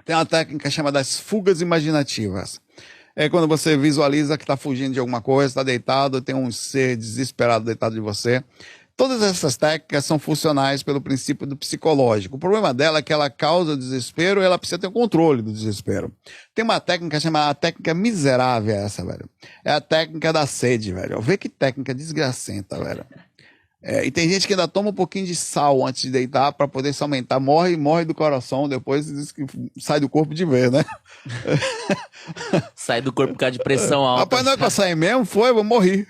Tem uma técnica chamada das fugas imaginativas. É quando você visualiza que está fugindo de alguma coisa, está deitado, tem um ser desesperado deitado de você. Todas essas técnicas são funcionais pelo princípio do psicológico. O problema dela é que ela causa desespero e ela precisa ter o controle do desespero. Tem uma técnica chamada técnica miserável essa, velho. É a técnica da sede, velho. Vê que técnica desgracenta, velho. E tem gente que ainda toma um pouquinho de sal antes de deitar para poder se aumentar. Morre do coração, depois diz que sai do corpo de ver, né? Sai do corpo por causa de pressão alta. Rapaz, não é pra sair mesmo? Foi, eu morri.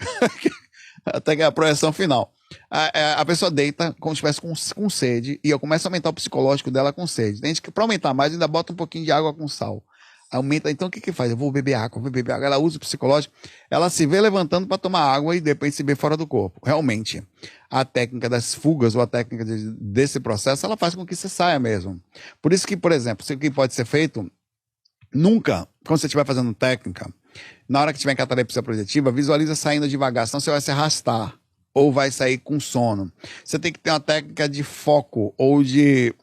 Até que é a projeção final. A pessoa deita como se estivesse com sede e eu começo a aumentar o psicológico dela com sede. Tem gente que, pra aumentar mais, ainda bota um pouquinho de água com sal. Aumenta, então o que faz? Eu vou beber água, vou beber água. Ela usa o psicológico, ela se vê levantando para tomar água e depois se vê fora do corpo. Realmente, a técnica das fugas ou a técnica desse processo, ela faz com que você saia mesmo. Por isso que, por exemplo, o que pode ser feito, nunca, quando você estiver fazendo técnica, na hora que tiver em catalepsia projetiva, visualiza saindo devagar, senão você vai se arrastar ou vai sair com sono. Você tem que ter uma técnica de foco ou de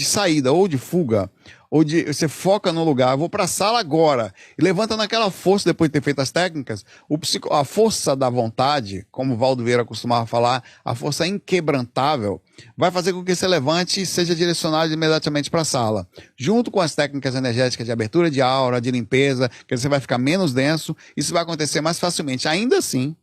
saída ou de fuga, ou você foca no lugar, eu vou para a sala agora, e levanta naquela força depois de ter feito as técnicas, a força da vontade, como o Valdo Vieira costumava falar, a força inquebrantável, vai fazer com que você levante e seja direcionado imediatamente para a sala. Junto com as técnicas energéticas de abertura de aura, de limpeza, que você vai ficar menos denso, isso vai acontecer mais facilmente. Ainda assim,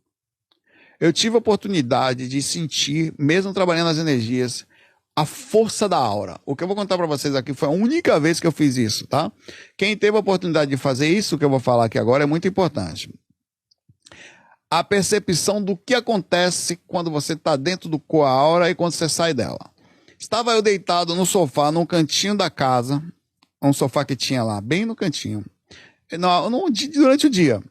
eu tive a oportunidade de sentir, mesmo trabalhando as energias, a força da aura. O que eu vou contar para vocês aqui foi a única vez que eu fiz isso, tá? Quem teve a oportunidade de fazer isso que eu vou falar aqui agora é muito importante. A percepção do que acontece quando você está dentro do corpo, a aura, e quando você sai dela. Estava eu deitado no sofá, num cantinho da casa, um sofá que tinha lá, bem no cantinho, durante o dia.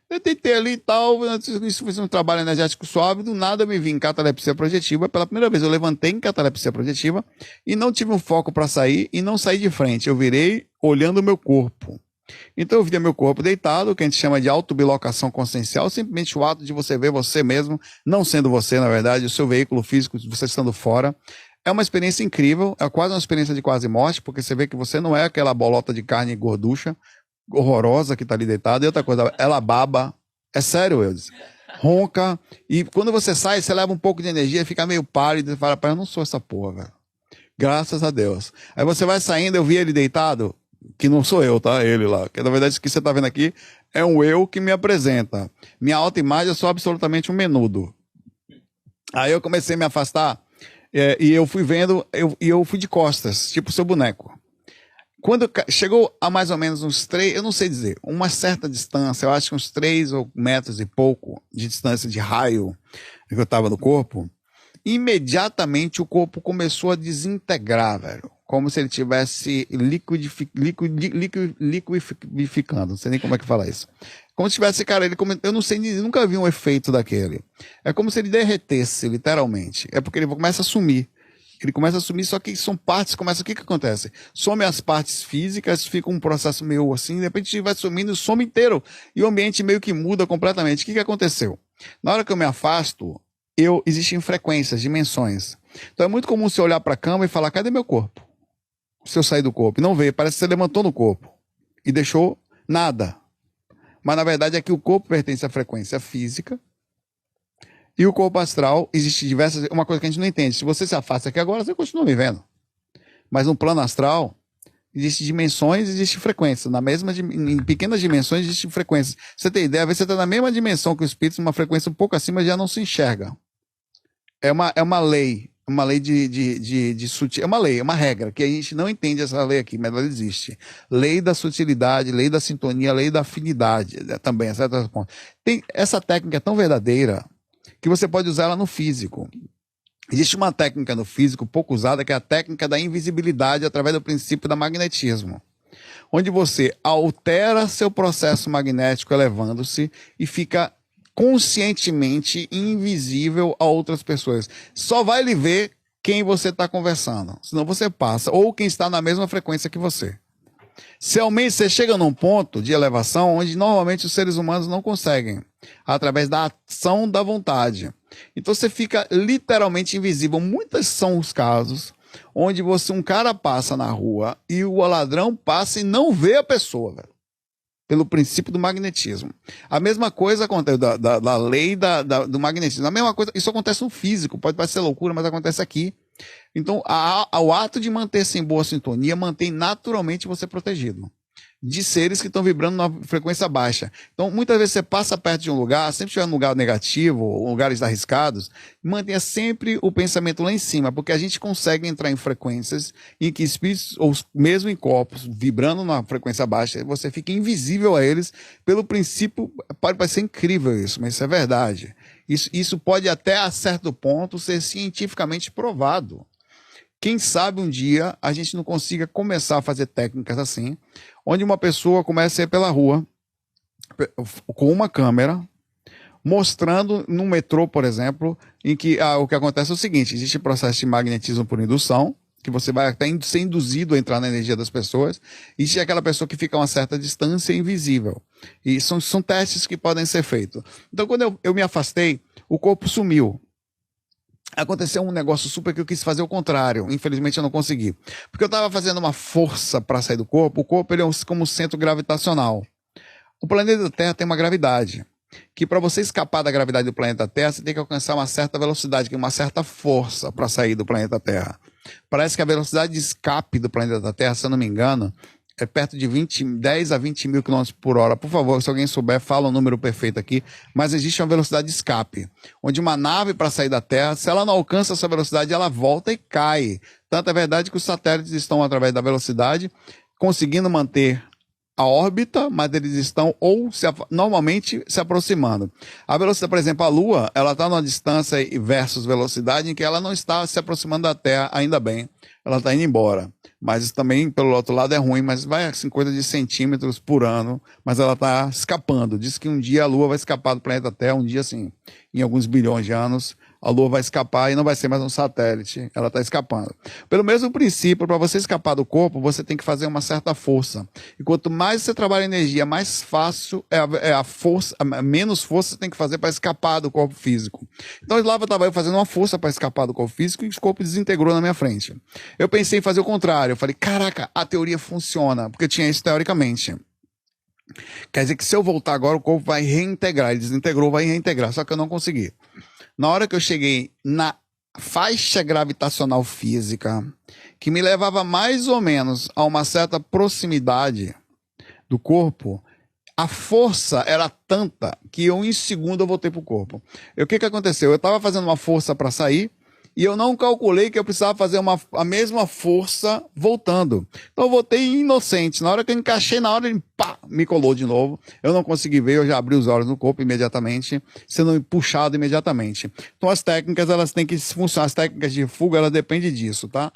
Eu deitei ali e tal, isso foi um trabalho energético suave, do nada eu me vi em catalepsia projetiva. Pela primeira vez eu levantei em catalepsia projetiva e não tive um foco para sair e não saí de frente. Eu virei olhando o meu corpo. Então eu via meu corpo deitado, o que a gente chama de autobilocação consciencial, simplesmente o ato de você ver você mesmo, não sendo você, na verdade, o seu veículo físico, você estando fora. É uma experiência incrível, é quase uma experiência de quase morte, porque você vê que você não é aquela bolota de carne gorducha, horrorosa que tá ali deitada. E outra coisa, ela baba, é sério, Eudes, ronca, e quando você sai, você leva um pouco de energia, fica meio pálido e fala, pai, eu não sou essa porra, velho. Graças a Deus. Aí você vai saindo, eu vi ele deitado, que não sou eu, tá? Ele lá. Que na verdade, o que você tá vendo aqui é um eu que me apresenta. Minha autoimagem, eu sou absolutamente um menudo. Aí eu comecei a me afastar, e eu fui vendo, eu fui de costas, tipo seu boneco. Quando chegou a mais ou menos uns 3, eu não sei dizer, uma certa distância, eu acho que uns 3 metros e pouco de distância de raio que eu estava no corpo, imediatamente o corpo começou a desintegrar, velho. Como se ele tivesse liquidificando, não sei nem como é que fala isso. Como se tivesse, cara, eu não sei, nunca vi um efeito daquele. É como se ele derretesse, literalmente. É porque ele começa a sumir. Ele começa a sumir, só que são partes, o que acontece? Some as partes físicas, fica um processo meio assim, de repente vai sumindo, some inteiro, e o ambiente meio que muda completamente. O que aconteceu? Na hora que eu me afasto, existem frequências, dimensões. Então é muito comum você olhar para a cama e falar, cadê meu corpo? Se eu sair do corpo, e não vê, parece que você levantou no corpo, e deixou nada. Mas na verdade é que o corpo pertence à frequência física, e o corpo astral, existe uma coisa que a gente não entende. Se você se afasta aqui agora, você continua me vendo. Mas no plano astral, existem dimensões, existe frequência. Em pequenas dimensões, existem frequências. Você tem ideia, às vezes você está na mesma dimensão que o espírito, numa frequência um pouco acima, já não se enxerga. É uma lei de sutil. É uma lei, é uma regra, que a gente não entende essa lei aqui, mas ela existe. Lei da sutilidade, lei da sintonia, lei da afinidade, também. Tem essa técnica é tão verdadeira que você pode usar ela no físico. Existe uma técnica no físico pouco usada, que é a técnica da invisibilidade através do princípio da magnetismo, onde você altera seu processo magnético elevando-se e fica conscientemente invisível a outras pessoas. Só vai lhe ver quem você está conversando, senão você passa, ou quem está na mesma frequência que você. Você chega num ponto de elevação onde normalmente os seres humanos não conseguem, através da ação da vontade. Então você fica literalmente invisível. Muitos são os casos onde um cara passa na rua e o ladrão passa e não vê a pessoa, velho. Pelo princípio do magnetismo. A mesma coisa acontece da lei do magnetismo. A mesma coisa, isso acontece no físico, pode parecer loucura, mas acontece aqui. Então, o ato de manter-se em boa sintonia mantém naturalmente você protegido de seres que estão vibrando na frequência baixa. Então, muitas vezes você passa perto de um lugar, sempre estiver num lugar negativo, ou lugares arriscados, mantenha sempre o pensamento lá em cima, porque a gente consegue entrar em frequências em que espíritos, ou mesmo em corpos, vibrando na frequência baixa, você fica invisível a eles, pelo princípio, pode parecer incrível isso, mas isso é verdade. Isso pode até, a certo ponto, ser cientificamente provado. Quem sabe um dia a gente não consiga começar a fazer técnicas assim, onde uma pessoa começa a ir pela rua com uma câmera, mostrando no metrô, por exemplo, em que o que acontece é o seguinte: existe processo de magnetismo por indução, que você vai até ser induzido a entrar na energia das pessoas, e existe aquela pessoa que fica a uma certa distância invisível. E são testes que podem ser feitos. Então, quando eu me afastei, o corpo sumiu. Aconteceu um negócio super que eu quis fazer o contrário. Infelizmente eu não consegui. Porque eu estava fazendo uma força para sair do corpo. O corpo ele é como um centro gravitacional. O planeta Terra tem uma gravidade. Que para você escapar da gravidade do planeta Terra, você tem que alcançar uma certa velocidade, que é uma certa força para sair do planeta Terra. Parece que a velocidade de escape do planeta Terra, se eu não me engano, é perto de 10 a 20 mil quilômetros por hora. Por favor, se alguém souber, fala o número perfeito aqui. Mas existe uma velocidade de escape, onde uma nave, para sair da Terra, se ela não alcança essa velocidade, ela volta e cai. Tanto é verdade que os satélites estão, através da velocidade, conseguindo manter a órbita, mas eles estão normalmente se aproximando. A velocidade, por exemplo, a Lua, ela está numa distância versus velocidade em que ela não está se aproximando da Terra, ainda bem. Ela está indo embora. Mas isso também, pelo outro lado, é ruim, mas vai assim, coisa de centímetros por ano, mas ela está escapando. Diz que um dia a Lua vai escapar do planeta Terra, um dia assim, em alguns bilhões de anos, a Lua vai escapar e não vai ser mais um satélite, ela está escapando. Pelo mesmo princípio, para você escapar do corpo, você tem que fazer uma certa força. E quanto mais você trabalha a energia, mais fácil é a força, menos força você tem que fazer para escapar do corpo físico. Então, lá eu estava fazendo uma força para escapar do corpo físico e o corpo desintegrou na minha frente. Eu pensei em fazer o contrário, eu falei, caraca, a teoria funciona, porque tinha isso teoricamente. Quer dizer que se eu voltar agora, o corpo vai reintegrar, ele desintegrou, vai reintegrar, só que eu não consegui. Na hora que eu cheguei na faixa gravitacional física, que me levava mais ou menos a uma certa proximidade do corpo, a força era tanta que em segundo eu voltei pro corpo. E o que aconteceu? Eu estava fazendo uma força para sair, e eu não calculei que eu precisava fazer a mesma força voltando. Então eu voltei inocente. Na hora que eu encaixei, na hora ele me colou de novo. Eu não consegui ver, eu já abri os olhos no corpo imediatamente, sendo puxado imediatamente. Então as técnicas, elas têm que funcionar. As técnicas de fuga, elas dependem disso, tá?